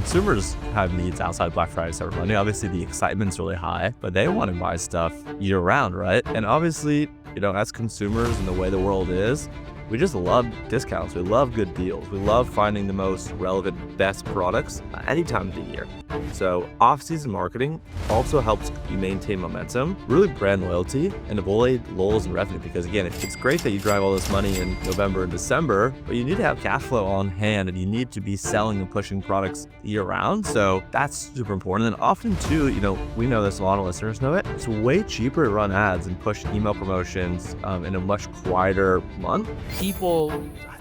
consumers have needs outside Black Friday, Cyber Monday. Obviously, the excitement's really high, but they want to buy stuff year round, right? And obviously, as consumers and the way the world is, we just love discounts. We love good deals. We love finding the most relevant, best products any time of the year. So off-season marketing also helps you maintain momentum, really brand loyalty, and avoid lulls in revenue. Because again, it's great that you drive all this money in November and December, but you need to have cash flow on hand and you need to be selling and pushing products year round. So that's super important. And often too, we know this, a lot of listeners know it, it's way cheaper to run ads and push email promotions in a much quieter month. People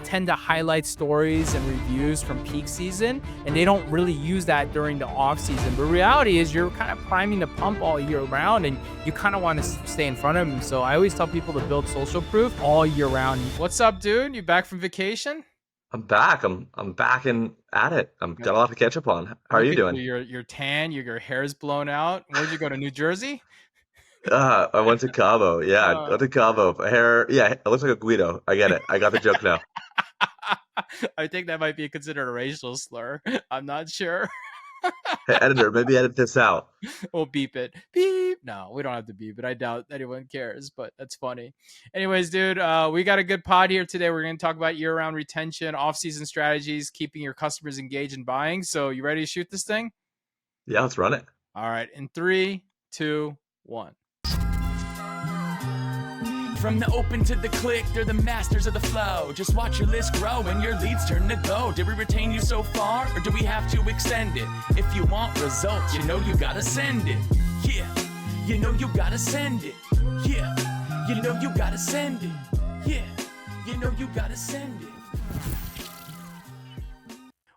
tend to highlight stories and reviews from peak season, and they don't really use that during the off season. But reality is you're kind of priming the pump all year round, and you kind of want to stay in front of them. So I always tell people to build social proof all year round. What's up, dude? You back from vacation? I'm back. I'm back and at it. Got a lot to catch up on. How are you doing? You're tan. Your hair's blown out. Where'd you go, to New Jersey? I went to Cabo. Yeah, I went to Cabo. Hair, yeah, it looks like a Guido. I get it. I got the joke now. I think that might be considered a racial slur. I'm not sure. Hey, editor, maybe edit this out. We'll beep it. Beep. No, we don't have to beep it. I doubt anyone cares, but that's funny. Anyways, dude, we got a good pod here today. We're going to talk about year-round retention, off-season strategies, keeping your customers engaged in buying. So you ready to shoot this thing? Yeah, let's run it. All right. In 3, 2, 1. From the open to the click, they're the masters of the flow. Just watch your list grow and your leads turn to gold. Did we retain you so far, or do we have to extend it? If you want results, you gotta send it. Yeah, you gotta send it. Yeah, you gotta send it. Yeah, you gotta send it.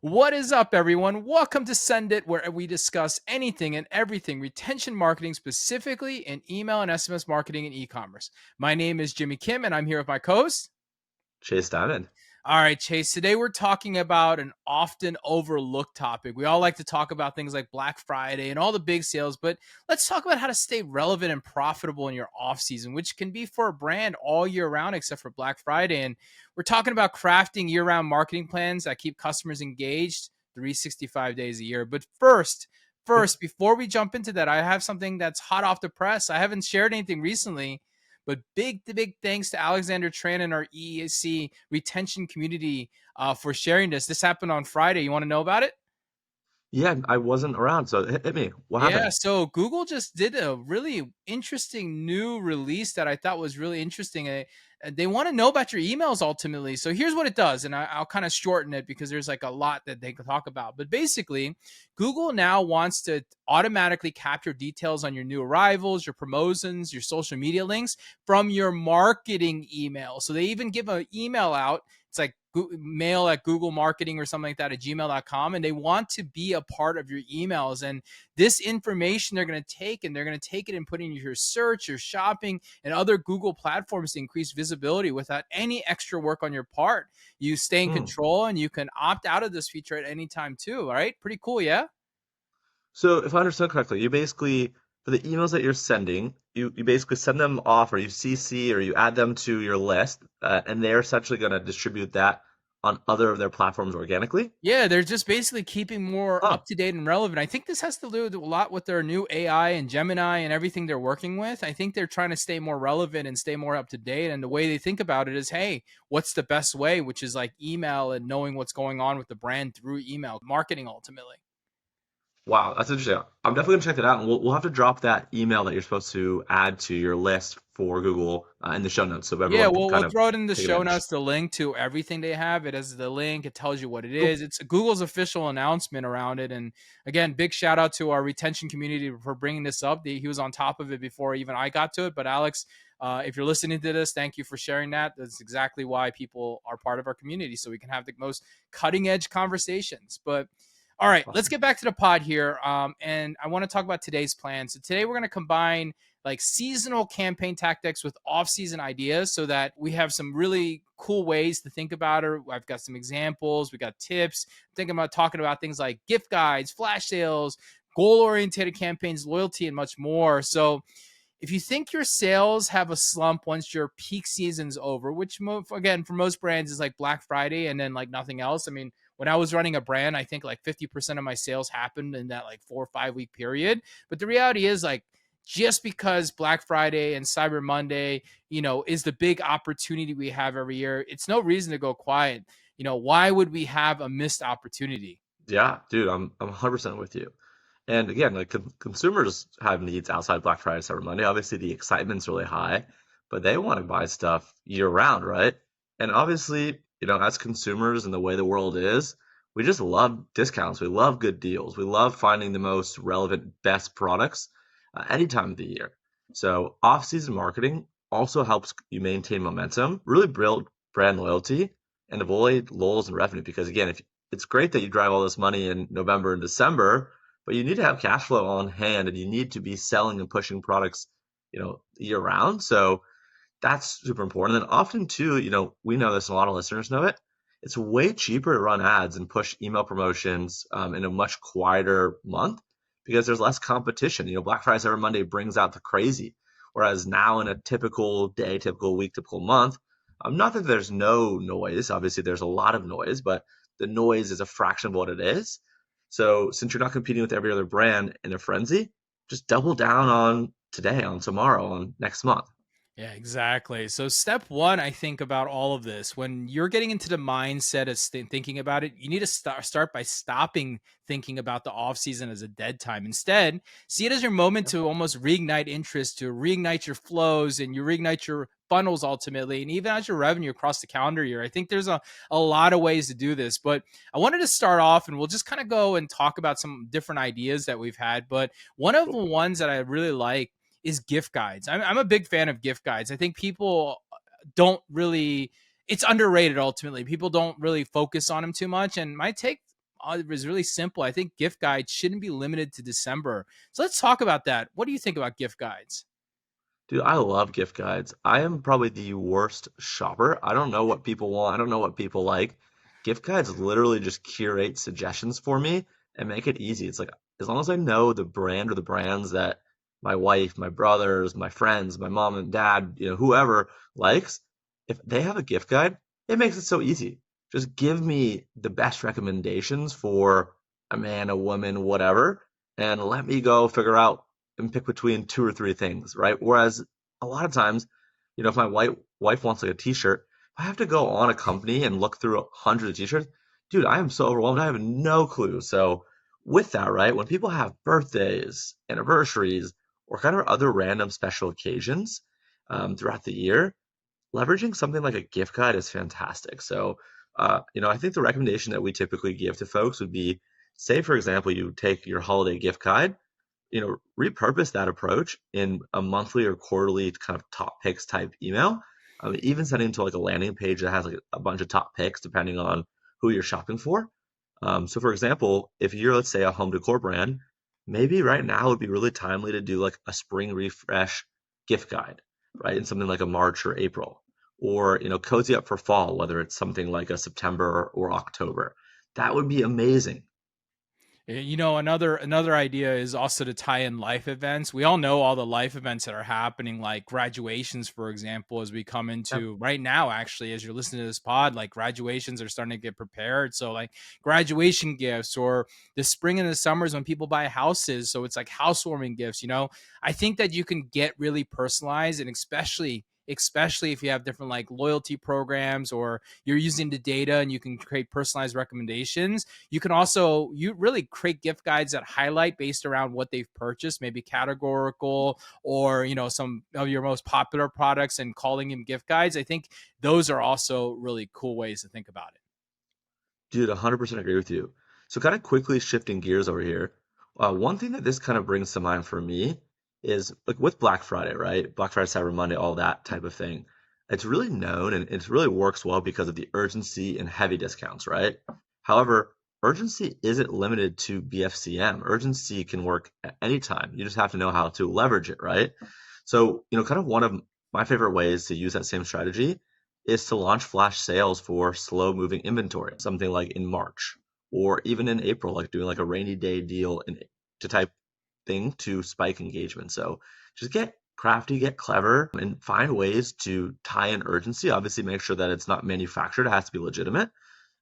What is up, everyone? Welcome to Send It, where we discuss anything and everything retention marketing, specifically in email and SMS marketing and e-commerce. My name is Jimmy Kim, and I'm here with my co-host, Chase Diamond. All right, Chase, today we're talking about an often overlooked topic. We all like to talk about things like Black Friday and all the big sales, but let's talk about how to stay relevant and profitable in your off season, which can be for a brand all year round, except for Black Friday. And we're talking about crafting year-round marketing plans that keep customers engaged 365 days a year. But first, before we jump into that, I have something that's hot off the press. I haven't shared anything recently, but big thanks to Alexander Tran and our EAC retention community for sharing this. This happened on Friday. You want to know about it? Yeah, I wasn't around, so hit me. What happened? Yeah, so Google just did a really interesting new release that I thought was really interesting. They want to know about your emails ultimately. So here's what it does, and I'll kind of shorten it because there's like a lot that they can talk about. But basically, Google now wants to automatically capture details on your new arrivals, your promotions, your social media links from your marketing email. So they even give an email out. It's like mail at Google Marketing or something like that at gmail.com. And they want to be a part of your emails. And this information they're going to take and put in your search, your shopping, and other Google platforms to increase visibility without any extra work on your part. You stay in control and you can opt out of this feature at any time too. All right. Pretty cool. Yeah. So if I understand correctly, you basically, for the emails that you're sending, you basically send them off, or you CC, or you add them to your list, and they're essentially going to distribute that on other of their platforms organically? Yeah, they're just basically keeping more up to date and relevant. I think this has to do a lot with their new AI and Gemini and everything they're working with. I think they're trying to stay more relevant and stay more up to date. And the way they think about it is, hey, what's the best way, which is like email and knowing what's going on with the brand through email marketing ultimately. Wow, that's interesting. I'm definitely going to check that out. And we'll have to drop that email that you're supposed to add to your list for Google in the show notes. So everyone we'll throw it in the show notes, the link to everything they have. It has the link. It tells you what it is. It's Google's official announcement around it. And again, big shout out to our retention community for bringing this up. He was on top of it before even I got to it. But Alex, if you're listening to this, thank you for sharing that. That's exactly why people are part of our community, so we can have the most cutting edge conversations. But all right, let's get back to the pod here. And I want to talk about today's plan. So today we're going to combine like seasonal campaign tactics with off-season ideas so that we have some really cool ways to think about it. I've got some examples. We got tips. I'm thinking about talking about things like gift guides, flash sales, goal-oriented campaigns, loyalty, and much more. So if you think your sales have a slump once your peak season's over, which again, for most brands is like Black Friday and then like nothing else. I mean, when I was running a brand, I think like 50% of my sales happened in that like 4 or 5 week period. But the reality is like, just because Black Friday and Cyber Monday, is the big opportunity we have every year, it's no reason to go quiet. Why would we have a missed opportunity? Yeah, dude, I'm 100% with you. And again, like consumers have needs outside Black Friday, Cyber Monday. Obviously, the excitement's really high, but they want to buy stuff year round, right? And obviously, as consumers and the way the world is, we just love discounts. We love good deals. We love finding the most relevant, best products any time of the year. So off-season marketing also helps you maintain momentum, really build brand loyalty, and avoid lulls in revenue. Because again, if it's great that you drive all this money in November and December, but you need to have cash flow on hand and you need to be selling and pushing products, year round. So that's super important. And then often too, we know this and a lot of listeners know it. It's way cheaper to run ads and push email promotions in a much quieter month because there's less competition. Black Friday, Cyber Monday brings out the crazy. Whereas now in a typical day, typical week, typical month, not that there's no noise. Obviously, there's a lot of noise, but the noise is a fraction of what it is. So since you're not competing with every other brand in a frenzy, just double down on today, on tomorrow, on next month. Yeah, exactly. So step one, I think about all of this, when you're getting into the mindset of thinking about it, you need to start by stopping thinking about the off season as a dead time. Instead, see it as your moment to almost reignite interest, to reignite your flows and you reignite your funnels ultimately, and even as your revenue across the calendar year. I think there's a lot of ways to do this, but I wanted to start off and we'll just kind of go and talk about some different ideas that we've had. But one of the ones that I really like is gift guides. I'm a big fan of gift guides. I think people don't really, it's underrated ultimately. People don't really focus on them too much. And my take is really simple. I think gift guides shouldn't be limited to December. So let's talk about that. What do you think about gift guides? Dude, I love gift guides. I am probably the worst shopper. I don't know what people want. I don't know what people like. Gift guides literally just curate suggestions for me and make it easy. It's like as long as I know the brand or the brands that my wife, my brothers, my friends, my mom and dad, whoever likes, if they have a gift guide, it makes it so easy. Just give me the best recommendations for a man, a woman, whatever, and let me go figure out and pick between two or three things, right? Whereas a lot of times, if my wife wants like a t-shirt, I have to go on a company and look through hundreds of t-shirts. Dude, I am so overwhelmed. I have no clue. So with that, right, when people have birthdays, anniversaries, or kind of other random special occasions throughout the year, leveraging something like a gift guide is fantastic. So, I think the recommendation that we typically give to folks would be, say, for example, you take your holiday gift guide, repurpose that approach in a monthly or quarterly kind of top picks type email. Even sending to like a landing page that has like a bunch of top picks depending on who you're shopping for. So for example, if you're, let's say, a home decor brand, maybe right now would be really timely to do like a spring refresh gift guide, right? In something like a March or April, or, cozy up for fall, whether it's something like a September or October. That would be amazing. Another idea is also to tie in life events. We all know all the life events that are happening, like graduations, for example, as we come into right now, actually, as you're listening to this pod, like graduations are starting to get prepared. So like graduation gifts, or the spring and the summers when people buy houses. So it's like housewarming gifts, I think that you can get really personalized, and especially if you have different like loyalty programs, or you're using the data and you can create personalized recommendations. You can also, you really create gift guides that highlight based around what they've purchased, maybe categorical, or, some of your most popular products, and calling them gift guides. I think those are also really cool ways to think about it. Dude, 100% agree with you. So kind of quickly shifting gears over here. One thing that this kind of brings to mind for me is like with Black Friday, right? Black Friday, Cyber Monday, all that type of thing. It's really known and it really works well because of the urgency and heavy discounts, right? However, urgency isn't limited to BFCM. Urgency can work at any time. You just have to know how to leverage it, right? So, kind of one of my favorite ways to use that same strategy is to launch flash sales for slow moving inventory, something like in March or even in April, like doing like a rainy day deal to type thing to spike engagement. So just get crafty, get clever, and find ways to tie in urgency. Obviously, make sure that it's not manufactured. It has to be legitimate.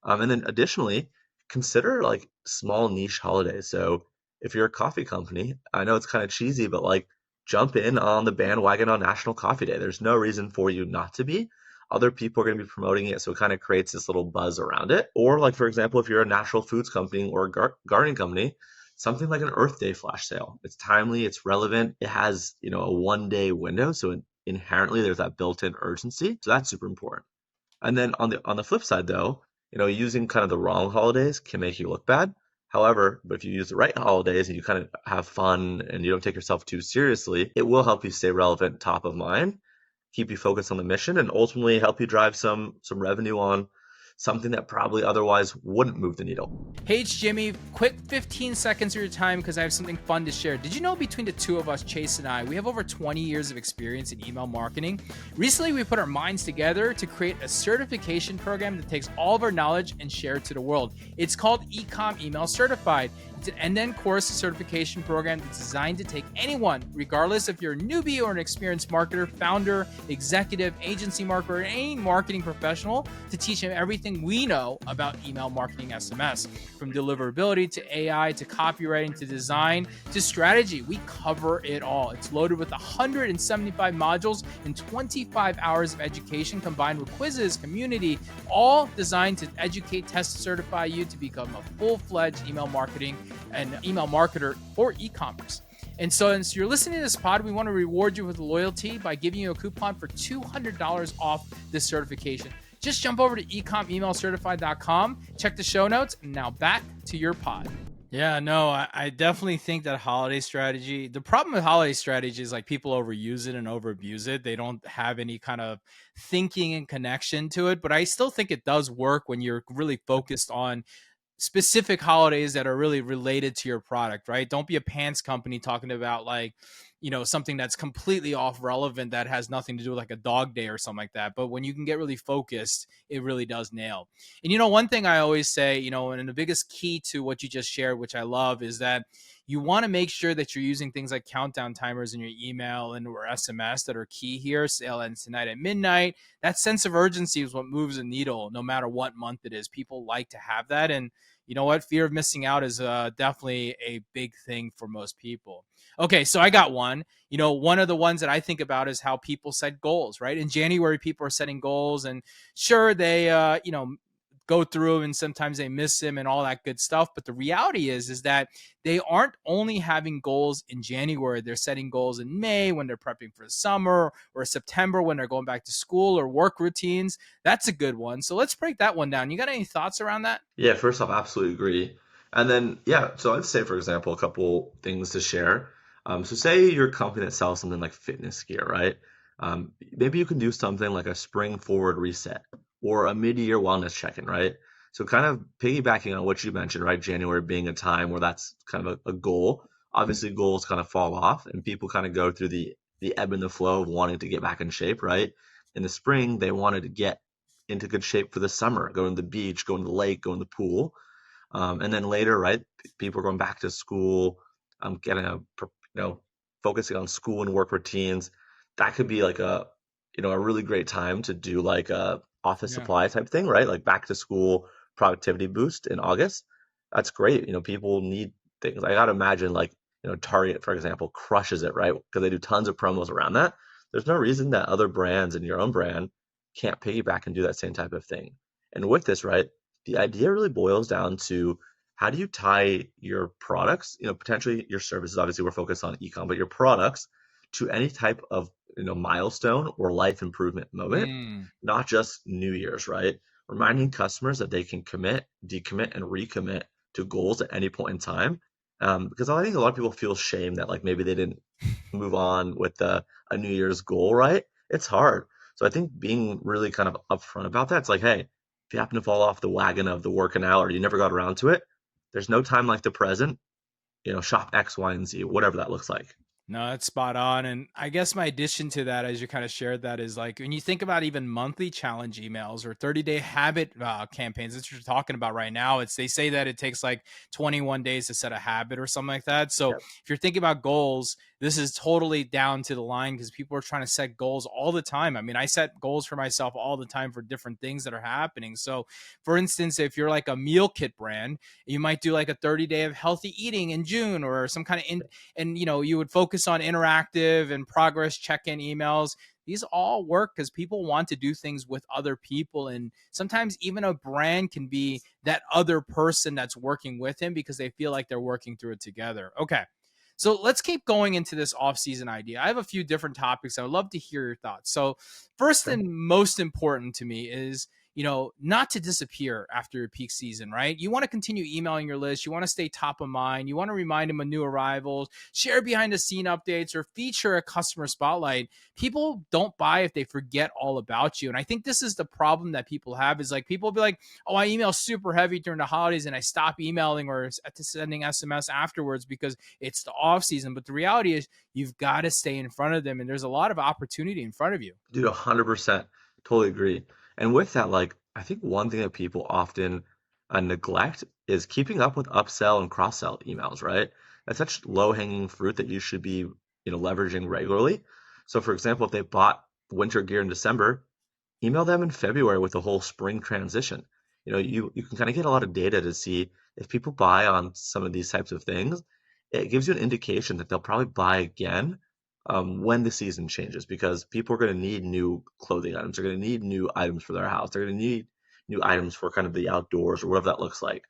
And then additionally, consider like small niche holidays. So if you're a coffee company, I know it's kind of cheesy, but like jump in on the bandwagon on National Coffee Day. There's no reason for you not to be. Other people are going to be promoting it, so it kind of creates this little buzz around it. Or like, for example, if you're a natural foods company or a gardening company, something like an Earth Day flash sale. It's timely, it's relevant, it has, a 1 day window, so inherently there's that built-in urgency. So that's super important. And then on the flip side though, using kind of the wrong holidays can make you look bad. However, but if you use the right holidays and you kind of have fun and you don't take yourself too seriously, it will help you stay relevant, top of mind, keep you focused on the mission, and ultimately help you drive some revenue on something that probably otherwise wouldn't move the needle. Hey, it's Jimmy. Quick 15 seconds of your time because I have something fun to share. Did you know between the two of us, Chase and I, we have over 20 years of experience in email marketing? Recently, we put our minds together to create a certification program that takes all of our knowledge and share it to the world. It's called Ecom Email Certified. It's an end-to-end course certification program that's designed to take anyone, regardless if you're a newbie or an experienced marketer, founder, executive, agency marketer, or any marketing professional, to teach them everything we know about email marketing SMS. From deliverability to AI to copywriting to design to strategy, we cover it all. It's loaded with 175 modules and 25 hours of education combined with quizzes, community, all designed to educate, test, certify you to become a full-fledged email marketing and email marketer or e-commerce. And so, since you're listening to this pod, we want to reward you with loyalty by giving you a coupon for $200 off this certification. Just jump over to ecomemailcertified.com, check the show notes, and now back to your pod. Yeah, no, I definitely think that holiday strategy, the problem with holiday strategy is like people overuse it and overabuse it. They don't have any kind of thinking and connection to it, but I still think it does work when you're really focused on specific holidays that are really related to your product, right? Don't be a pants company talking about like, something that's completely off relevant that has nothing to do with like a dog day or something like that. But when you can get really focused, it really does nail. And one thing I always say, and the biggest key to what you just shared, which I love, is that you want to make sure that you're using things like countdown timers in your email and or SMS that are key here. Sale ends tonight at midnight. That sense of urgency is what moves the needle, no matter what month it is. People like to have that. And you know what? Fear of missing out is definitely a big thing for most people. Okay, so I got one. One of the ones that I think about is how people set goals, right? In January, people are setting goals, and sure, they, go through and sometimes they miss them and all that good stuff. But the reality is that they aren't only having goals in January. They're setting goals in May when they're prepping for the summer, or September when they're going back to school or work routines. That's a good one. So let's break that one down. You got any thoughts around that? Yeah, first off, absolutely agree. And then, yeah, so I'd say, for example, a couple things to share. So say you're a company that sells something like fitness gear, right? Maybe you can do something like a spring forward reset or a mid-year wellness check-in, right? So kind of piggybacking on what you mentioned, right? January being a time where that's kind of a goal. Obviously, goals kind of fall off and people kind of go through the ebb and the flow of wanting to get back in shape, right? In the spring, they wanted to get into good shape for the summer, going to the beach, going to the lake, going to the pool. And then later, right, people are going back to school, getting focusing on school and work routines. That could be like a really great time to do like a office supply type thing, right? Like back to school productivity boost in August. That's great. People need things. I gotta imagine like, Target, for example, crushes it, right? Because they do tons of promos around that. There's no reason that other brands and your own brand can't piggyback and do that same type of thing. And with this, right, the idea really boils down to how do you tie your products, potentially your services, obviously we're focused on e-com, but your products to any type of, milestone or life improvement moment, not just New Year's, right? Reminding customers that they can commit, decommit, and recommit to goals at any point in time. Because I think a lot of people feel shame that like maybe they didn't move on with a New Year's goal, right? It's hard. So I think being really kind of upfront about that, it's like, hey, if you happen to fall off the wagon of the working out or you never got around to it, there's no time like the present, shop X, Y, and Z, whatever that looks like. No, that's spot on. And I guess my addition to that, as you kind of shared that, is like when you think about even monthly challenge emails or 30-day habit campaigns that you're talking about right now, they say that it takes like 21 days to set a habit or something like that. So if you're thinking about goals, this is totally down to the line because people are trying to set goals all the time. I mean, I set goals for myself all the time for different things that are happening. So, for instance, if you're like a meal kit brand, you might do like a 30-day of healthy eating in June or some kind of and you would focus on interactive and progress check-in emails. These all work because people want to do things with other people. And sometimes even a brand can be that other person that's working with him because they feel like they're working through it together. Okay. So let's keep going into this off-season idea. I have a few different topics. I would love to hear your thoughts. So first Sure. and most important to me is, not to disappear after your peak season, right? You want to continue emailing your list. You want to stay top of mind. You want to remind them of new arrivals, share behind the scene updates, or feature a customer spotlight. People don't buy if they forget all about you. And I think this is the problem that people have is like people will be like, oh, I email super heavy during the holidays and I stop emailing or sending SMS afterwards because it's the off season. But the reality is you've got to stay in front of them. And there's a lot of opportunity in front of you. Dude, 100%. Totally agree. And with that, like, I think one thing that people often neglect is keeping up with upsell and cross-sell emails, right? That's such low-hanging fruit that you should be, leveraging regularly. So, for example, if they bought winter gear in December, email them in February with the whole spring transition. You can kind of get a lot of data to see if people buy on some of these types of things. It gives you an indication that they'll probably buy again when the season changes because people are going to need new clothing items. They're going to need new items for their house. They're going to need new items for kind of the outdoors or whatever that looks like.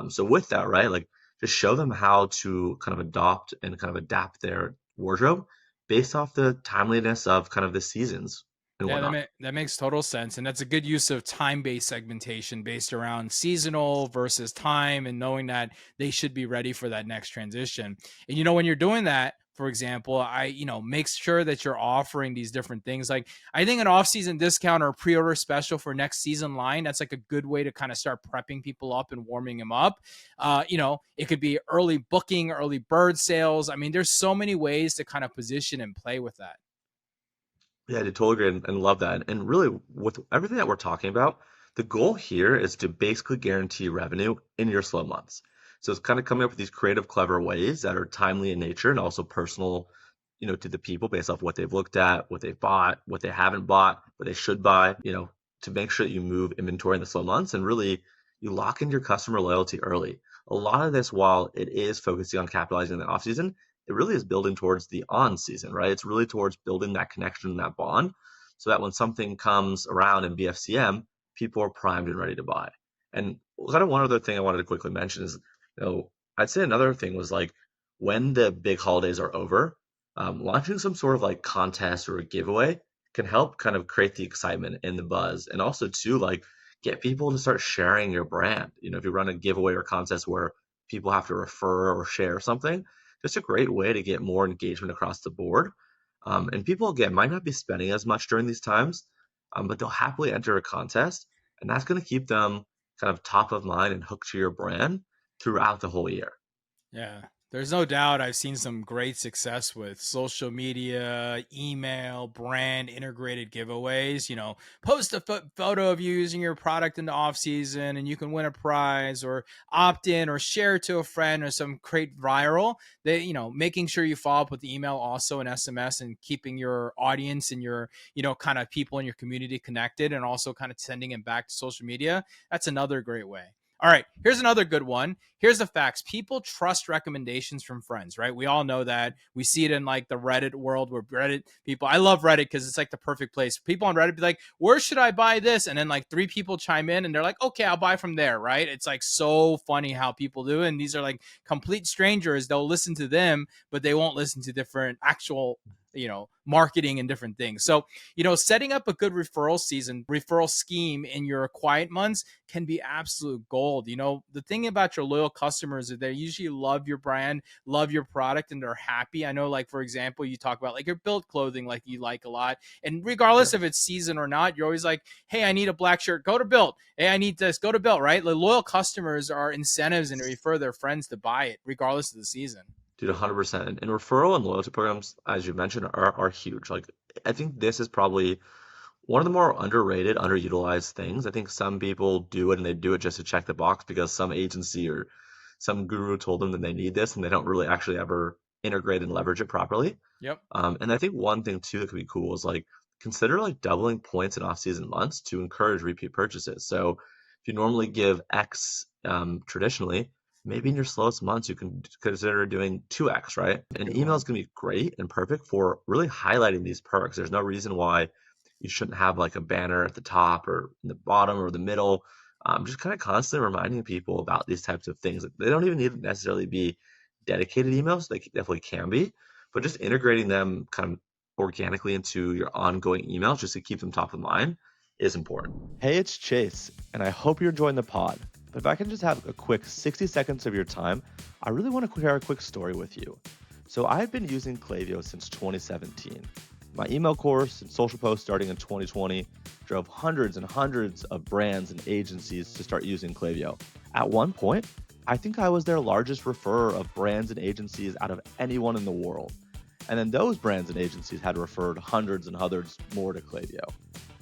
So with that, right, like just show them how to kind of adopt and kind of adapt their wardrobe based off the timeliness of kind of the seasons and Yeah, whatnot. that makes total sense. And that's a good use of time-based segmentation based around seasonal versus time and knowing that they should be ready for that next transition. And when you're doing that, for example, make sure that you're offering these different things. Like I think an off-season discount or a pre-order special for next season line, that's like a good way to kind of start prepping people up and warming them up. It could be early booking, early bird sales. I mean, there's so many ways to kind of position and play with that. Yeah, I totally agree and love that. And really, with everything that we're talking about, the goal here is to basically guarantee revenue in your slow months. So it's kind of coming up with these creative, clever ways that are timely in nature and also personal, to the people based off what they've looked at, what they've bought, what they haven't bought, what they should buy, to make sure that you move inventory in the slow months and really you lock in your customer loyalty early. A lot of this, while it is focusing on capitalizing the off season, it really is building towards the on season, right? It's really towards building that connection and that bond so that when something comes around in BFCM, people are primed and ready to buy. And kind of one other thing I wanted to quickly mention is, I'd say another thing was like when the big holidays are over, launching some sort of like contest or a giveaway can help kind of create the excitement and the buzz and also to like get people to start sharing your brand. If you run a giveaway or contest where people have to refer or share something, just a great way to get more engagement across the board. And people, again, might not be spending as much during these times, but they'll happily enter a contest. And that's going to keep them kind of top of mind and hooked to your brand throughout the whole year. Yeah, there's no doubt I've seen some great success with social media, email, brand integrated giveaways. Post a photo of you using your product in the off season and you can win a prize or opt in or share to a friend or some create viral. Making sure you follow up with the email also and SMS and keeping your audience and your, kind of people in your community connected and also kind of sending it back to social media. That's another great way. All right, here's another good one. Here's the facts. People trust recommendations from friends, right? We all know that. We see it in like the Reddit world where Reddit people, I love Reddit because it's like the perfect place. People on Reddit be like, where should I buy this? And then like 3 people chime in and they're like, okay, I'll buy from there, right? It's like so funny how people do it. And these are like complete strangers. They'll listen to them, but they won't listen to different actual marketing and different things. So, setting up a good referral scheme in your quiet months can be absolute gold. The thing about your loyal customers is they usually love your brand, love your product, and they're happy. I know, like, for example, you talk about like your Built clothing, like you like a lot. And regardless if it's season or not, you're always like, hey, I need a black shirt, go to Built. Hey, I need this, go to Built, right? The loyal customers are incentives and refer their friends to buy it regardless of the season. Dude, 100%. And referral and loyalty programs, as you mentioned, are huge. Like, I think this is probably one of the more underrated, underutilized things. I think some people do it and they do it just to check the box because some agency or some guru told them that they need this and they don't really actually ever integrate and leverage it properly. Yep. And I think one thing too that could be cool is like consider like doubling points in off-season months to encourage repeat purchases. So if you normally give X traditionally, maybe in your slowest months you can consider doing 2X, right? And email is going to be great and perfect for really highlighting these perks. There's no reason why you shouldn't have like a banner at the top or in the bottom or the middle. Just kind of constantly reminding people about these types of things. They don't even need to necessarily be dedicated emails. They definitely can be, but just integrating them kind of organically into your ongoing emails just to keep them top of mind is important. Hey, it's Chase, and I hope you're enjoying the pod. But if I can just have a quick 60 seconds of your time, I really want to share a quick story with you. So I've been using Klaviyo since 2017. My email course and social posts starting in 2020 drove hundreds and hundreds of brands and agencies to start using Klaviyo. At one point, I think I was their largest referrer of brands and agencies out of anyone in the world. And then those brands and agencies had referred hundreds and hundreds more to Klaviyo.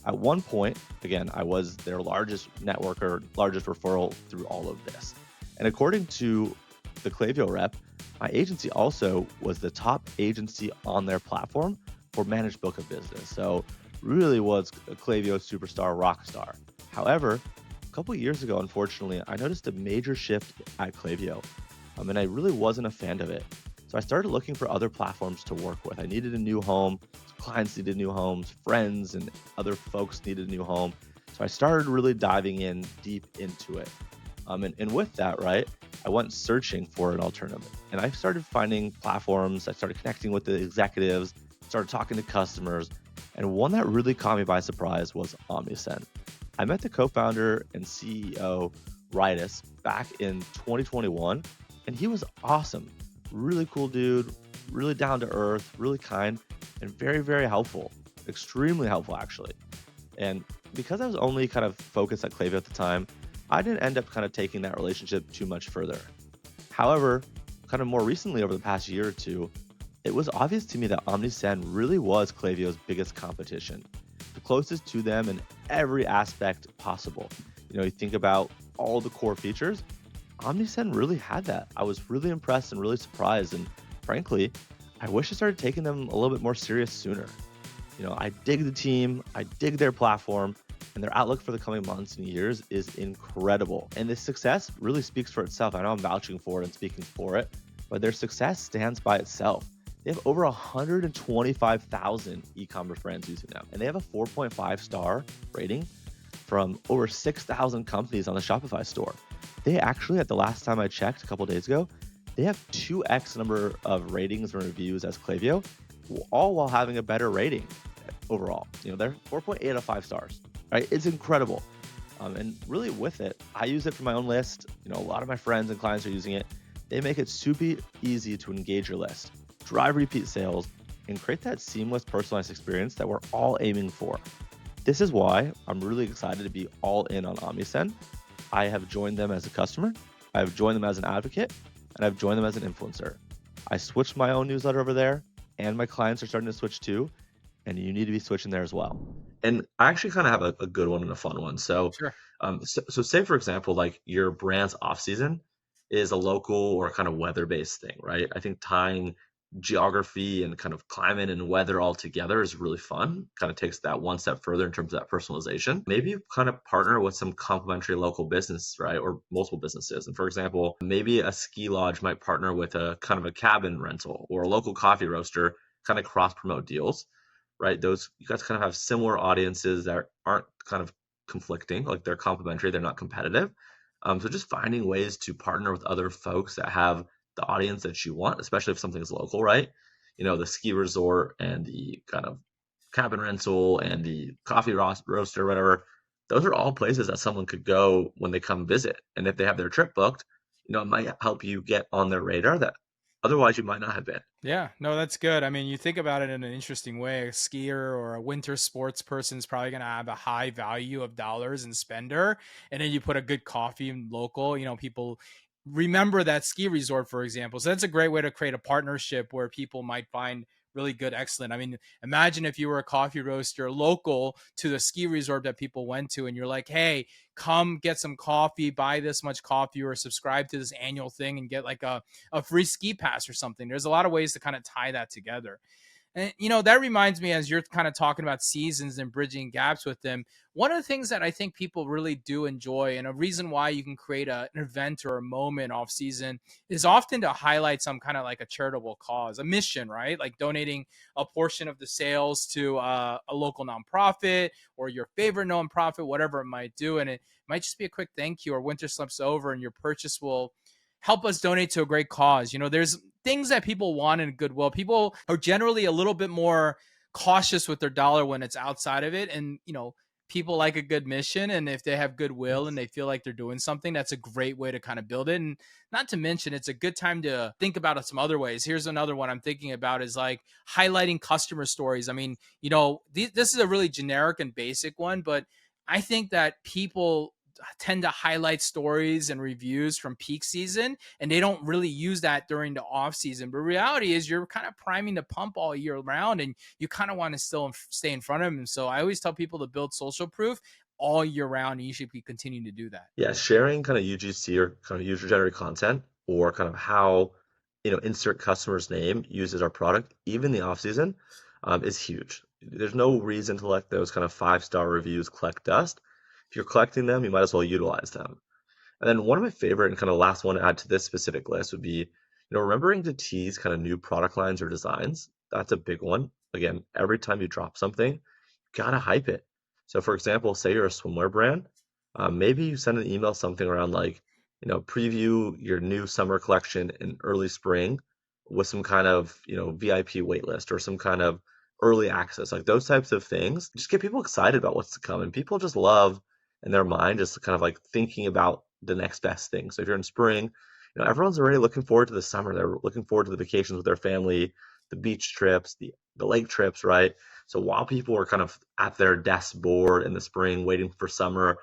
At one point, again, I was their largest networker, largest referral through all of this. And according to the Klaviyo rep, my agency also was the top agency on their platform for managed book of business. So really was a Klaviyo superstar, rock star. However, a couple of years ago, unfortunately, I noticed a major shift at Klaviyo, and I really wasn't a fan of it. So I started looking for other platforms to work with. I needed a new home, clients needed new homes, friends and other folks needed a new home. So I started really diving in deep into it. And with that, right, I went searching for an alternative. And I started finding platforms, I started connecting with the executives, started talking to customers. And one that really caught me by surprise was OmniSend. I met the co-founder and CEO, Rytis, back in 2021, and he was awesome. Really cool dude, really down to earth, really kind, and very, very helpful. Extremely helpful, actually. And because I was only kind of focused at Klaviyo at the time, I didn't end up kind of taking that relationship too much further. However, kind of more recently over the past year or two, it was obvious to me that OmniSend really was Klaviyo's biggest competition, the closest to them in every aspect possible. You think about all the core features, OmniSend really had that. I was really impressed and really surprised. And frankly, I wish I started taking them a little bit more serious sooner. I dig the team, I dig their platform, and their outlook for the coming months and years is incredible. And this success really speaks for itself. I know I'm vouching for it and speaking for it, but their success stands by itself. They have over 125,000 e-commerce brands using them, and they have a 4.5 star rating from over 6,000 companies on the Shopify store. They actually, at the last time I checked a couple days ago, they have 2x number of ratings and reviews as Klaviyo, all while having a better rating overall. They're 4.8 out of 5 stars, right? It's incredible. And really with it, I use it for my own list. A lot of my friends and clients are using it. They make it super easy to engage your list, drive repeat sales, and create that seamless personalized experience that we're all aiming for. This is why I'm really excited to be all in on OmniSend. I have joined them as a customer, I've joined them as an advocate, and I've joined them as an influencer. I switched my own newsletter over there, and my clients are starting to switch too, and you need to be switching there as well. And I actually kind of have a good one and a fun one. So, Sure. so say for example, like your brand's off season is a local or kind of weather-based thing, right? I think tying geography and kind of climate and weather all together is really fun. Kind of takes that one step further in terms of that personalization. Maybe you kind of partner with some complementary local business, right? Or multiple businesses. And for example, maybe a ski lodge might partner with a kind of a cabin rental or a local coffee roaster, kind of cross promote deals, right? Those, you guys kind of have similar audiences that aren't kind of conflicting, like they're complementary, they're not competitive. So just finding ways to partner with other folks that have the audience that you want, especially if something's local, right? The ski resort and the kind of cabin rental and the coffee roaster, whatever. Those are all places that someone could go when they come visit. And if they have their trip booked, it might help you get on their radar that otherwise you might not have been. Yeah, no, that's good. I mean, you think about it in an interesting way. A skier or a winter sports person is probably going to have a high value of dollars and spender. And then you put a good coffee in local, people remember that ski resort, for example. So that's a great way to create a partnership where people might find really good, excellent. I mean, imagine if you were a coffee roaster local to the ski resort that people went to, and you're like, hey, come get some coffee, buy this much coffee, or subscribe to this annual thing and get like a free ski pass or something. There's a lot of ways to kind of tie that together. And that reminds me, as you're kind of talking about seasons and bridging gaps with them, one of the things that I think people really do enjoy, and a reason why you can create an event or a moment off season, is often to highlight some kind of like a charitable cause, a mission, right? Like donating a portion of the sales to a local nonprofit or your favorite nonprofit, whatever it might do. And it might just be a quick thank you, or winter slips over and your purchase will help us donate to a great cause. There's things that people want in goodwill. People are generally a little bit more cautious with their dollar when it's outside of it. And, people like a good mission. And if they have goodwill and they feel like they're doing something, that's a great way to kind of build it. And not to mention, it's a good time to think about it some other ways. Here's another one I'm thinking about is like highlighting customer stories. I mean, this is a really generic and basic one, but I think that people tend to highlight stories and reviews from peak season, and they don't really use that during the off season. But reality is you're kind of priming the pump all year round, and you kind of want to still stay in front of them. So I always tell people to build social proof all year round, and you should be continuing to do that. Yeah, sharing kind of UGC or kind of user generated content, or kind of how, insert customer's name uses our product, even the off season, is huge. There's no reason to let those kind of 5-star reviews collect dust. If you're collecting them, you might as well utilize them. And then one of my favorite and kind of last one to add to this specific list would be, remembering to tease kind of new product lines or designs. That's a big one. Again, every time you drop something, you gotta hype it. So for example, say you're a swimwear brand, maybe you send an email something around like, preview your new summer collection in early spring with some kind of, VIP waitlist or some kind of early access, like those types of things. Just get people excited about what's to come. And people just love in their mind just kind of like thinking about the next best thing. So if you're in spring, everyone's already looking forward to the summer. They're looking forward to the vacations with their family, the beach trips, the lake trips, right? So while people are kind of at their desk bored in the spring waiting for summer,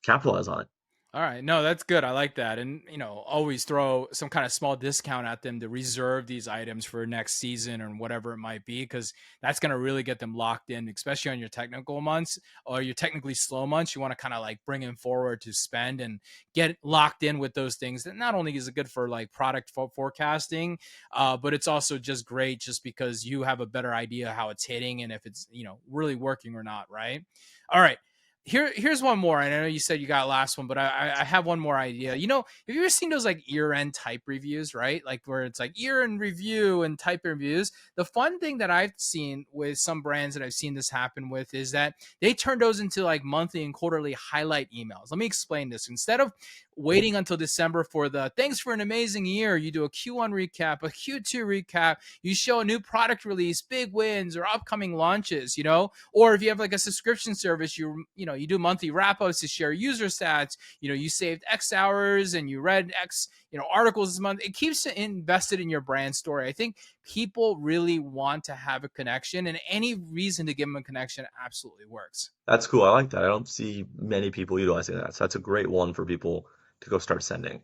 capitalize on it. All right. No, that's good. I like that. And, always throw some kind of small discount at them to reserve these items for next season or whatever it might be, because that's going to really get them locked in, especially on your technical months or your technically slow months. You want to kind of like bring them forward to spend and get locked in with those things. That not only is it good for like product forecasting, but it's also just great just because you have a better idea how it's hitting and if it's, really working or not. Right. All right. Here's one more. And I know you said you got last one, but I have one more idea. Have you ever seen those like year-end type reviews, right? Like where it's like year-end review and type reviews. The fun thing that I've seen with some brands that I've seen this happen with is that they turn those into like monthly and quarterly highlight emails. Let me explain this. Instead of waiting until December for the thanks for an amazing year, you do a Q1 recap, a Q2 recap, you show a new product release, big wins or upcoming launches, or if you have like a subscription service, you do monthly wrap-ups to share user stats, you saved X hours and you read X, articles this month. It keeps it invested in your brand story. I think people really want to have a connection, and any reason to give them a connection absolutely works. That's cool. I like that. I don't see many people utilizing that. So that's a great one for people to go start sending.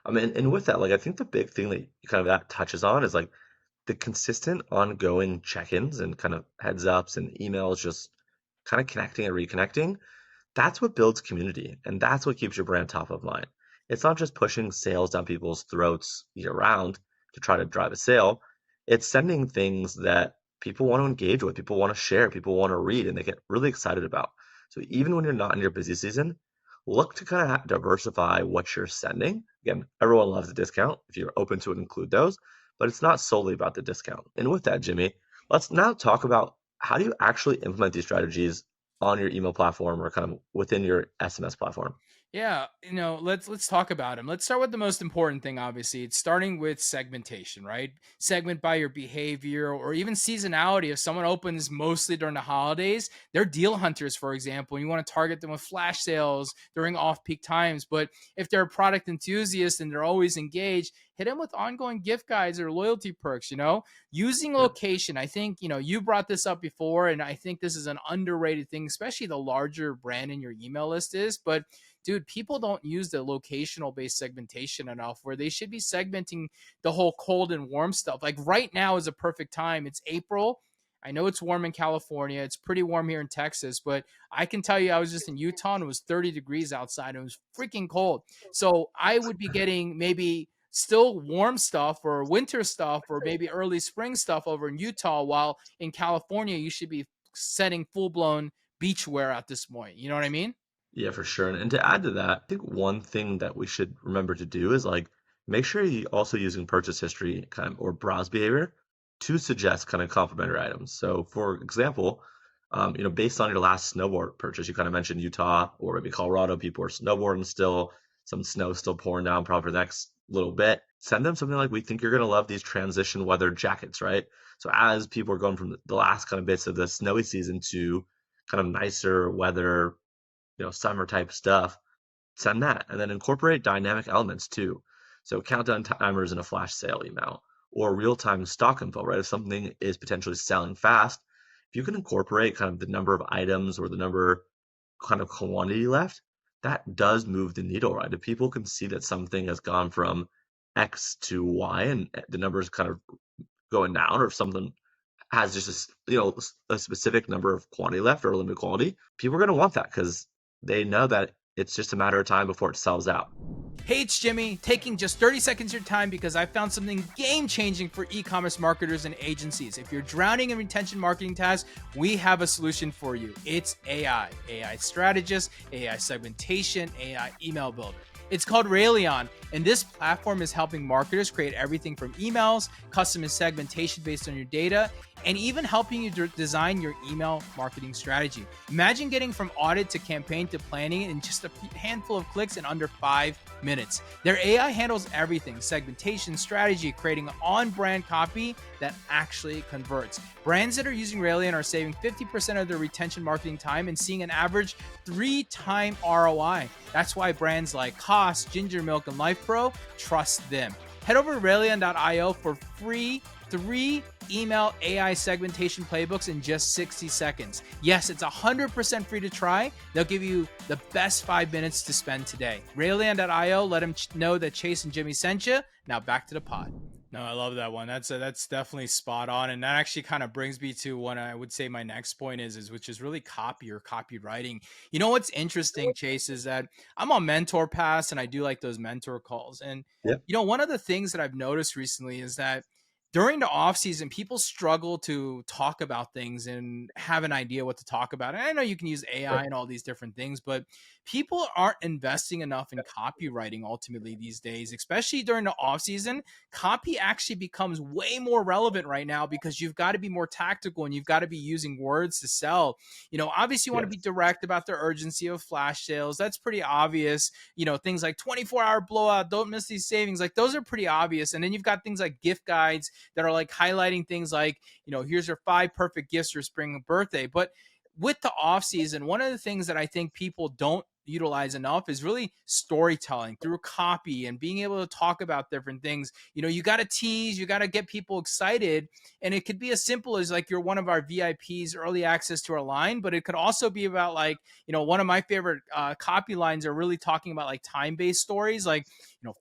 I mean, and with that, like I think the big thing that kind of that touches on is like the consistent ongoing check-ins and kind of heads ups and emails, just kind of connecting and reconnecting. That's what builds community, and that's what keeps your brand top of mind. It's not just pushing sales down people's throats year round to try to drive a sale. It's sending things that people want to engage with, people want to share, people want to read, and they get really excited about. So even when you're not in your busy season, look to kind of diversify what you're sending. Again, everyone loves a discount. If you're open to it, include those, but it's not solely about the discount. And with that, Jimmy, let's now talk about how do you actually implement these strategies on your email platform or kind of within your SMS platform. Yeah, let's talk about them. Let's start with the most important thing, obviously. It's starting with segmentation, right? Segment by your behavior or even seasonality. If someone opens mostly during the holidays, they're deal hunters, for example, and you want to target them with flash sales during off-peak times. But if they're a product enthusiast and they're always engaged, hit them with ongoing gift guides or loyalty perks, using location. I think, you brought this up before, and I think this is an underrated thing, especially the larger brand in your email list is, but dude, people don't use the locational based segmentation enough, where they should be segmenting the whole cold and warm stuff. Like right now is a perfect time. It's April. I know it's warm in California. It's pretty warm here in Texas, but I can tell you I was just in Utah and it was 30 degrees outside. It was freaking cold. So I would be getting maybe still warm stuff or winter stuff or maybe early spring stuff over in Utah, while in California you should be setting full blown beach wear at this point. You know what I mean? Yeah, for sure. And to add to that, I think one thing that we should remember to do is like make sure you also using purchase history kind of or browse behavior to suggest kind of complementary items. So for example, based on your last snowboard purchase, you kind of mentioned Utah or maybe Colorado, people are snowboarding still, some snow still pouring down probably for the next little bit. Send them something like, we think you're going to love these transition weather jackets, right? So as people are going from the last kind of bits of the snowy season to kind of nicer weather, summer type stuff, send that and then incorporate dynamic elements too. So countdown timers in a flash sale email or real-time stock info, right? If something is potentially selling fast, if you can incorporate kind of the number of items or the number kind of quantity left, that does move the needle, right? If people can see that something has gone from X to Y and the numbers kind of going down, or if something has just a specific number of quantity left or a limited quantity, people are going to want that because they know that it's just a matter of time before it sells out. Hey, it's Jimmy, taking just 30 seconds of your time because I found something game-changing for e-commerce marketers and agencies. If you're drowning in retention marketing tasks, we have a solution for you. It's AI strategist, AI segmentation, AI email builder. It's called Raelion, and this platform is helping marketers create everything from emails, custom segmentation based on your data, and even helping you design your email marketing strategy. Imagine getting from audit to campaign to planning in just a handful of clicks in under 5 minutes. Their AI handles everything: segmentation, strategy, creating on-brand copy that actually converts. Brands that are using Raelion are saving 50% of their retention marketing time and seeing an average 3-time ROI. That's why brands like Cost, Ginger Milk, and Life Pro trust them. Head over to Raelion.io for free 3 email AI segmentation playbooks in just 60 seconds. Yes, it's 100% free to try. They'll give you the best 5 minutes to spend today. Raelion.io, let them know that Chase and Jimmy sent you. Now back to the pod. No, I love that one. That's definitely spot on, and that actually kind of brings me to what I would say my next point is which is really copy or copywriting. You know what's interesting, Chase, is that I'm on Mentor Pass and I do like those mentor calls. And Yep. one of the things that I've noticed recently is that during the off season, people struggle to talk about things and have an idea what to talk about. And I know you can use AI and all these different things, but people aren't investing enough in copywriting ultimately these days, especially during the off season. Copy actually becomes way more relevant right now because you've got to be more tactical and you've got to be using words to sell. Obviously you want to be direct about the urgency of flash sales. That's pretty obvious. Things like 24-hour blowout, don't miss these savings. Like those are pretty obvious. And then you've got things like gift guides that are like highlighting things like, here's your 5 perfect gifts for spring birthday. But with the off season, one of the things that I think people don't utilize enough is really storytelling through copy and being able to talk about different things. You got to tease, you got to get people excited. And it could be as simple as like you're one of our VIPs, early access to our line, but it could also be about like, one of my favorite copy lines are really talking about like time-based stories. Like,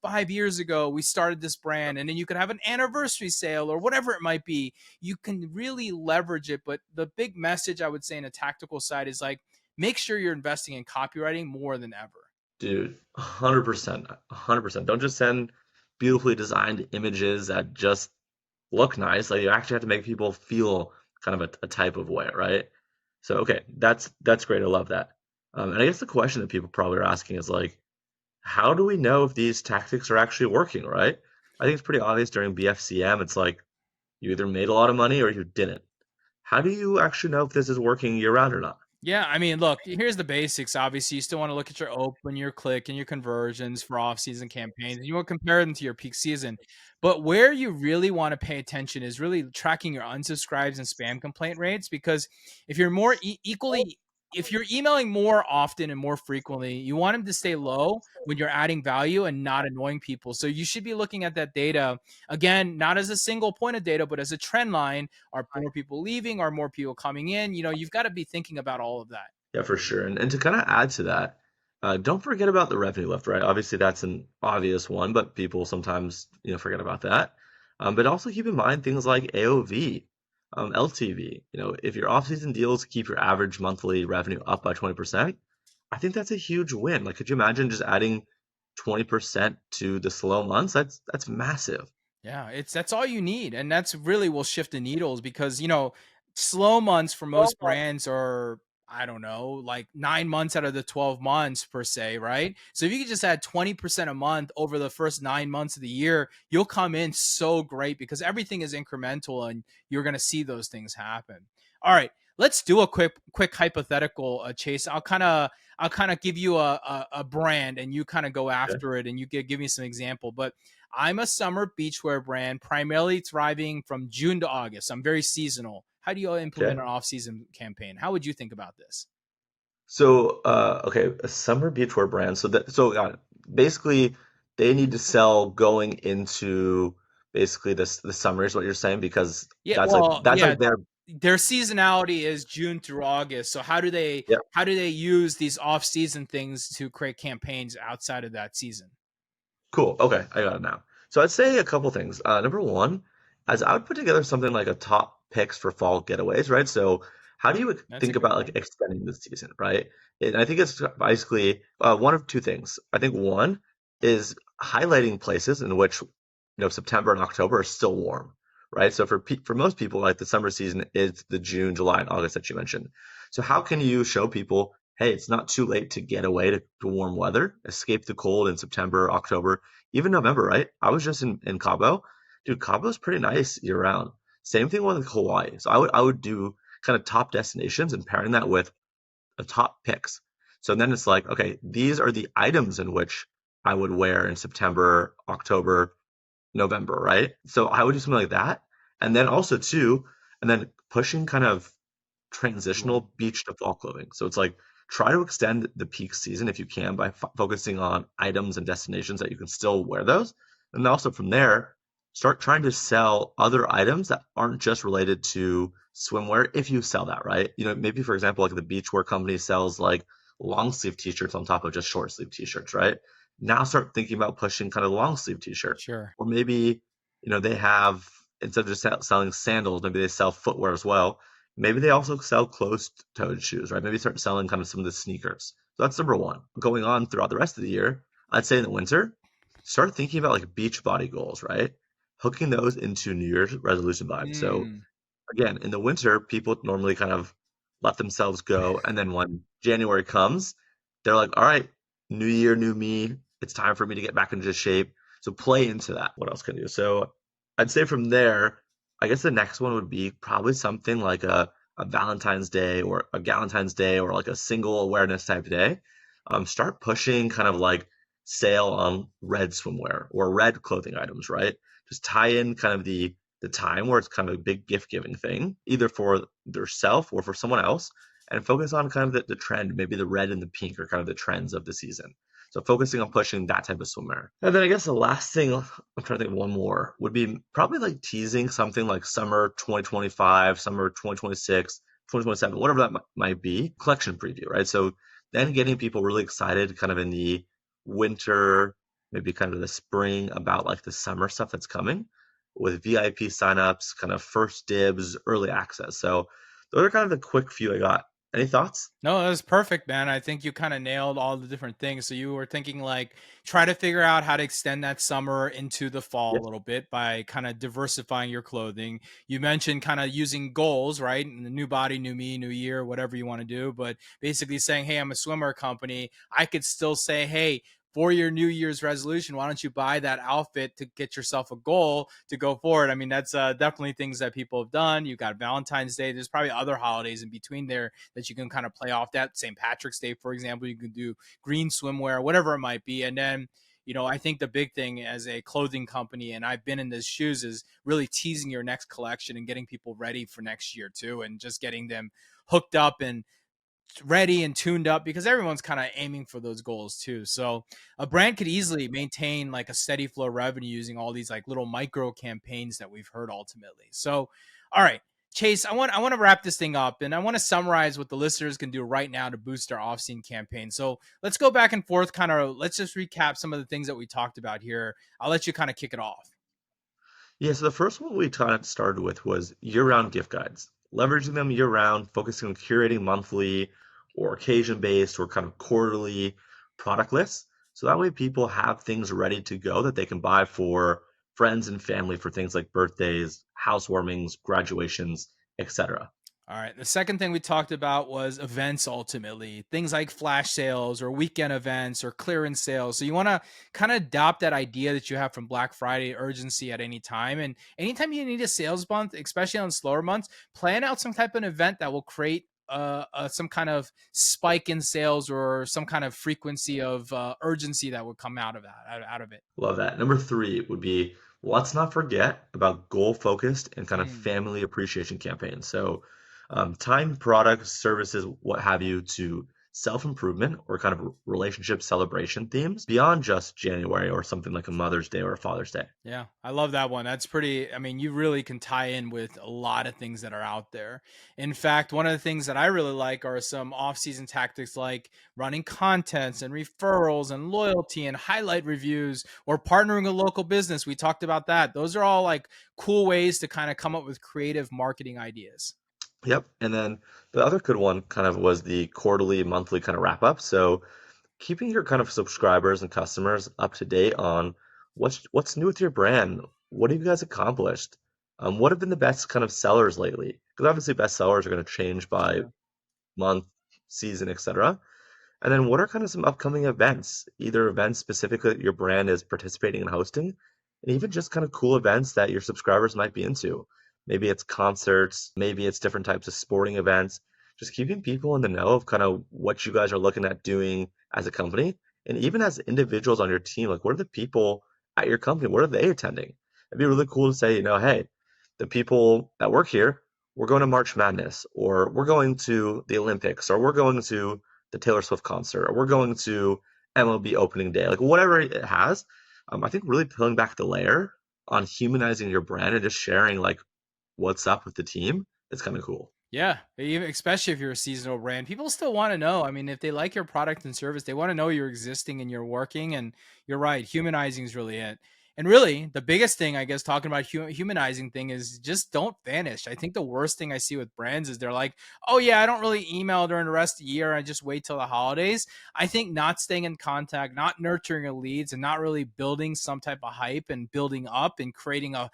5 years ago, we started this brand, and then you could have an anniversary sale or whatever it might be. You can really leverage it. But the big message I would say in a tactical side is like, make sure you're investing in copywriting more than ever. Dude, 100%, 100%. Don't just send beautifully designed images that just look nice. Like you actually have to make people feel kind of a type of way, right? So, okay, that's great. I love that. And I guess the question that people probably are asking is like, how do we know if these tactics are actually working, right? I think it's pretty obvious during BFCM. It's like you either made a lot of money or you didn't. How do you actually know if this is working year round or not? Yeah, I mean, look, here's the basics. Obviously, you still want to look at your open, your click, and your conversions for off-season campaigns. You want to compare them to your peak season. But where you really want to pay attention is really tracking your unsubscribes and spam complaint rates, because if you're more equally if you're emailing more often and more frequently, you want them to stay low when you're adding value and not annoying people. So you should be looking at that data, again, not as a single point of data, but as a trend line. Are more people leaving? Are more people coming in? You've got to be thinking about all of that. Yeah, for sure. And to kind of add to that, Don't forget about the revenue lift, right? Obviously, that's an obvious one, but people sometimes forget about that. But also keep in mind things like AOV, LTV. If your off-season deals keep your average monthly revenue up by 20%, I think that's a huge win. Like, could you imagine just adding 20% to the slow months? That's massive. Yeah, that's all you need, and that's really will shift the needles because slow months for most brands are, I don't know, like 9 months out of the 12 months per se, right? So if you could just add 20% a month over the first 9 months of the year, you'll come in so great because everything is incremental and you're going to see those things happen. All right, let's do a quick hypothetical, Chase. I'll kind of give you a brand and you kind of go Okay. after it and you give me some example, but I'm a summer beachwear brand, primarily thriving from June to August. I'm very seasonal. How do you Okay. implement an off-season campaign? How would you think about this? So, okay, a summer beachwear brand. Basically they need to sell going into basically the summer is what you're saying because Yeah, that's like well, that's yeah, like their their seasonality is June through August. So yeah. how do they use these off-season things to create campaigns outside of that season? Cool. Okay, I got it now. So I'd say a couple things. Number one, as I would put together something like a top picks for fall getaways, right? So how do you That's a think good about like one. extending the season, right? And I think it's basically one of two things. I think one is highlighting places in which September and October are still warm, right? So for most people, like the summer season is the June, July, and August that you mentioned. So how can you show people, hey, it's not too late to get away to warm weather, escape the cold in September, October, even November, right? I was just in Cabo. Dude, Cabo's pretty nice year round. Same thing with Hawaii. So I would do kind of top destinations and pairing that with a top picks. So then it's like, okay, these are the items in which I would wear in September, October, November, right? So I would do something like that. And then also too, and then pushing kind of Cool. transitional beach to fall clothing. So it's like try to extend the peak season if you can by focusing on items and destinations that you can still wear those. And also from there, start trying to sell other items that aren't just related to swimwear if you sell that, right? Maybe for example, like the beachwear company sells like long sleeve t-shirts on top of just short sleeve t-shirts, right? Now start thinking about pushing kind of long sleeve t-shirt. Sure. Or maybe, they have instead of just selling sandals, maybe they sell footwear as well. Maybe they also sell closed-toed shoes, right? Maybe start selling kind of some of the sneakers. So that's number one. Going on throughout the rest of the year, I'd say in the winter, start thinking about like beach body goals, right? Hooking those into New Year's resolution vibes. So Mm, again, in the winter, people normally kind of let themselves go. And then when January comes, they're like, all right, new year, new me. It's time for me to get back into shape. So play into that. What else can you do? So I'd say from there, I guess the next one would be probably something like a Valentine's Day or a Galentine's Day or like a single awareness type day. Start pushing kind of like sale on red swimwear or red clothing items, right? Just tie in kind of the time where it's kind of a big gift giving thing, either for yourself or for someone else, and focus on kind of the trend. Maybe the red and the pink are kind of the trends of the season. So focusing on pushing that type of swimwear. And then I guess the last thing, I'm trying to think of one more, would be probably like teasing something like summer 2025, summer 2026, 2027, whatever that might be, collection preview, right? So then getting people really excited kind of in the winter, maybe kind of the spring about like the summer stuff that's coming with VIP signups, kind of first dibs, early access. So those are kind of the quick few I got. Any thoughts? No, that was perfect, man. I think you kind of nailed all the different things. So you were thinking like try to figure out how to extend that summer into the fall Yeah. a little bit by kind of diversifying your clothing. You mentioned kind of using goals, right? And the new body, new me, new year, whatever you want to do, but basically saying, "Hey, I'm a swimmer company." I could still say, "Hey, for your New Year's resolution, why don't you buy that outfit to get yourself a goal to go forward?" I mean, that's definitely things that people have done. You've got Valentine's Day. There's probably other holidays in between there that you can kind of play off that. St. Patrick's Day, for example, you can do green swimwear, whatever it might be. And then, I think the big thing as a clothing company, and I've been in those shoes, is really teasing your next collection and getting people ready for next year too, and just getting them hooked up and ready and tuned up because everyone's kind of aiming for those goals too. So a brand could easily maintain like a steady flow of revenue using all these like little micro campaigns that we've heard ultimately. So, all right. Chase, I want to wrap this thing up, and I want to summarize what the listeners can do right now to boost their off-season campaign. So let's go back and forth, kind of. Let's just recap some of the things that we talked about here. I'll let you kind of kick it off. Yeah, so the first one we kind of started with was year-round gift guides. Leveraging them year-round, focusing on curating monthly or occasion-based or kind of quarterly product lists. So that way people have things ready to go that they can buy for friends and family for things like birthdays, housewarmings, graduations, etc. All right. The second thing we talked about was events ultimately, things like flash sales or weekend events or clearance sales. So you want to kind of adopt that idea that you have from Black Friday urgency at any time. And anytime you need a sales month, especially on slower months, plan out some type of event that will create some kind of spike in sales or some kind of frequency of urgency that would come out of that, out of it. Love that. Number three would be let's not forget about goal focused and kind of Mm. family appreciation campaigns. So, tying products, services, what have you, to self improvement or kind of relationship celebration themes beyond just January or something like a Mother's Day or a Father's Day. Yeah, I love that one. That's pretty, I mean, you really can tie in with a lot of things that are out there. In fact, one of the things that I really like are some off-season tactics like running contents and referrals and loyalty and highlight reviews or partnering with local business. We talked about that. Those are all like cool ways to kind of come up with creative marketing ideas. Yep. And then the other good one kind of was the quarterly, monthly kind of wrap up. So, keeping your kind of subscribers and customers up to date on what's new with your brand. What have you guys accomplished? What have been the best kind of sellers lately? Because obviously best sellers are going to change by Sure. month, season, etc. And then what are kind of some upcoming events, either events specifically that your brand is participating in hosting, and even just kind of cool events that your subscribers might be into. Maybe it's concerts, maybe it's different types of sporting events. Just keeping people in the know of kind of what you guys are looking at doing as a company. And even as individuals on your team, like what are the people at your company? What are they attending? It'd be really cool to say, hey, the people that work here, we're going to March Madness, or we're going to the Olympics, or we're going to the Taylor Swift concert, or we're going to MLB opening day, like whatever it has. I think really peeling back the layer on humanizing your brand and just sharing like what's up with the team is kind of cool. Yeah, even especially if you're a seasonal brand, people still want to know. I mean, if they like your product and service, they want to know you're existing and you're working. And you're right, humanizing is really it. And really, the biggest thing, I guess, talking about humanizing thing is just don't vanish. I think the worst thing I see with brands is they're like, oh, yeah, I don't really email during the rest of the year. I just wait till the holidays. I think not staying in contact, not nurturing your leads, and not really building some type of hype and building up and creating a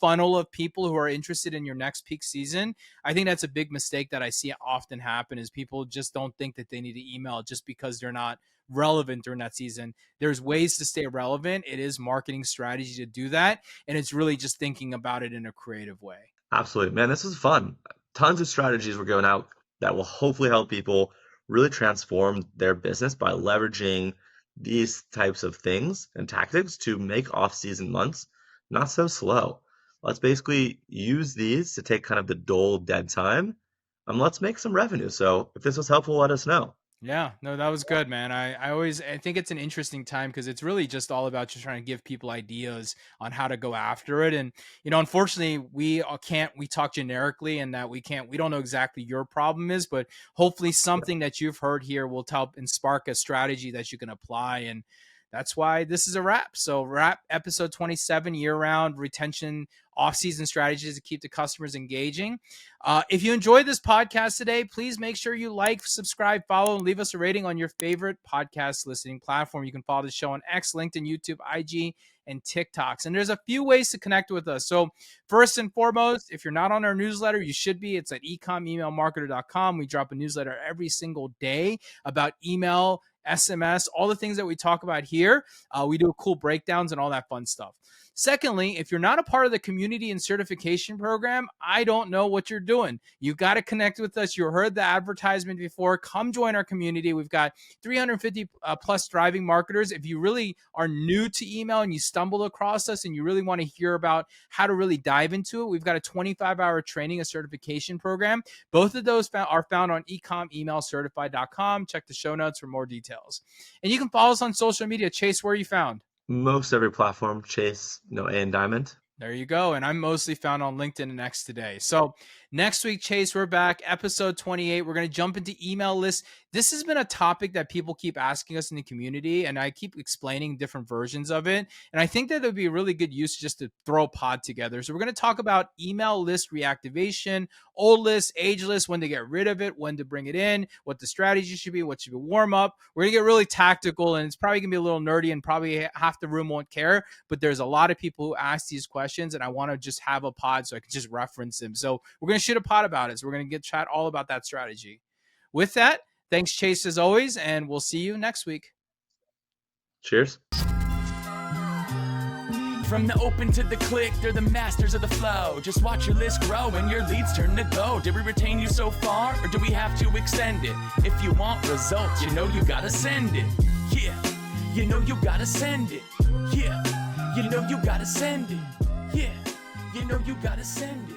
funnel of people who are interested in your next peak season. I think that's a big mistake that I see often happen is people just don't think that they need to email just because they're not relevant during that season. There's ways to stay relevant. It is marketing strategy to do that. And it's really just thinking about it in a creative way. Absolutely, man. This is fun. Tons of strategies we're going out that will hopefully help people really transform their business by leveraging these types of things and tactics to make off-season months not so slow. Let's basically use these to take kind of the dull dead time. Let's make some revenue. So if this was helpful, let us know. Yeah, no, that was good, man. I think it's an interesting time because it's really just all about just trying to give people ideas on how to go after it. And, unfortunately, we talk generically and that we don't know exactly your problem is, but hopefully something that you've heard here will help and spark a strategy that you can apply. And that's why this is a wrap. So wrap episode 27, year round retention, off-season strategies to keep the customers engaging. If you enjoyed this podcast today, please make sure you like, subscribe, follow, and leave us a rating on your favorite podcast listening platform. You can follow the show on X, LinkedIn, YouTube, IG, and TikToks. And there's a few ways to connect with us. So first and foremost, if you're not on our newsletter, you should be. It's at ecomemailmarketer.com. We drop a newsletter every single day about email, SMS, all the things that we talk about here. We do cool breakdowns and all that fun stuff. Secondly, if you're not a part of the community and certification program, I don't know what you're doing. You got to connect with us. You heard the advertisement before. Come join our community. We've got 350 plus thriving marketers. If you really are new to email and you stumble across us and you really want to hear about how to really dive into it, we've got a 25-hour training and certification program. Both of those are found on ecomemailcertified.com. Check the show notes for more details. And you can follow us on social media. Chase, where are you found? Most every platform, Chase, A and Diamond. There you go. And I'm mostly found on LinkedIn and X today. So Next week, Chase, we're back, episode 28. We're going to jump into email lists. This has been a topic that people keep asking us in the community, and I keep explaining different versions of it. And I think that it would be a really good use just to throw a pod together. So we're going to talk about email list reactivation, old lists, age lists, when to get rid of it, when to bring it in, what the strategy should be, what should be warm up. We're going to get really tactical, and it's probably going to be a little nerdy, and probably half the room won't care. But there's a lot of people who ask these questions, and I want to just have a pod so I can just reference them. So we're going to shoot a pod about it. So we're going to chat all about that strategy. With that, thanks, Chase, as always, and we'll see you next week. Cheers. From the open to the click, they're the masters of the flow. Just watch your list grow and your leads turn to gold. Did we retain you so far, or do we have to extend it? If you want results, you know you gotta send it. Yeah, you know you gotta send it. Yeah, you know you gotta send it. Yeah, you know you gotta send it.